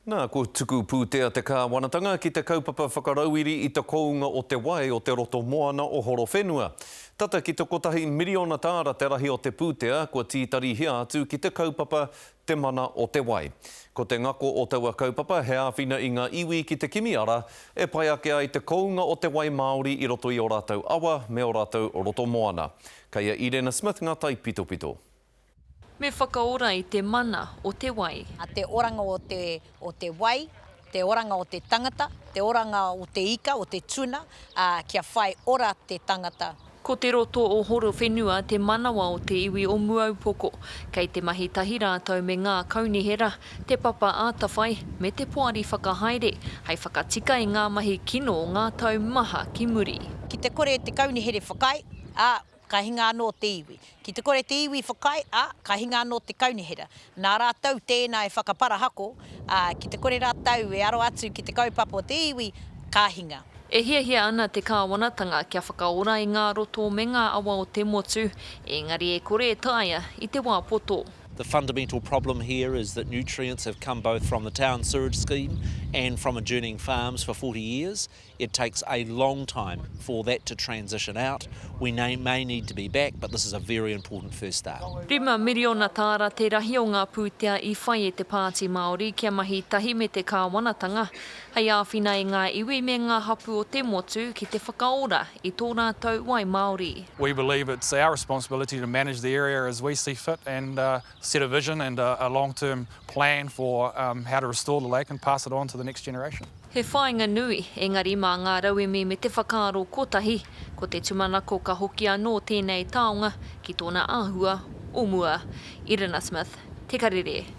Nā, ko tuku pūtea te kāwanatanga ki te kaupapa whakarauiri i te kounga o te wai o te roto moana o Horowhenua. Tata ki te kotahi miriona tāra te rahi o te pūtea, kua tītari hia atu ki te kaupapa te mana o te wai. Ko te ngako o taua kaupapa, he āwhina i ngā iwi ki te kimiara, e pai ake ai te kounga o te wai Māori i roto i o rātou awa me o rātou roto moana. Kei a Irena Smith ngā tai pito pito. Me whakaora i te mana o te wai. Te oranga o te wai, te oranga o te tangata, te oranga o te ika, o te tuna, kia whai ora te tangata. Ko te roto o Horowhenua, te manawa o te iwi o Muaupoko, kei te mahi tahi rātou me ngā kaunihera, te papa ātawhai me te poari whakahaere, hei whakatika i ngā mahi kino o ngā tau maha ki muri. Ki te kore te kaunihere whakai, ka hinga anō te iwi. Ki te kore te iwi whakai, ka hinga anō te kaunihera. Nā rātou tēnā e whakaparahako, ki te kore rātou e aro atu ki te kaupapa o te iwi, ka hinga. E hia ana te kāwanatanga kia whakaora i ngā roto me ngā awa o te motu, engari e kore e taia i te wā poto. The fundamental problem here is that nutrients have come both from the town sewage scheme and from adjoining farms for 40 years. It takes a long time for that to transition out. We may need to be back, but this is a very important first start. 5 miriona tāra te rahi o ngā pūtea i whai e te Pāti Māori kia mahi tahi me te kāwanatanga. Hei āwhina i ngā iwi me ngā hapu o te motu ki te whakaora i tō rātou wai Māori. We believe it's our responsibility to manage the area as we see fit and set a vision and a long-term plan for how to restore the lake and pass it on to the next generation. He whāinga nui, engari mā ngā rauemi me te whakaaro kotahi, ko te tumanako ka hoki anō tēnei taonga ki tōna āhua o mua. Irena Smith, Te Karere.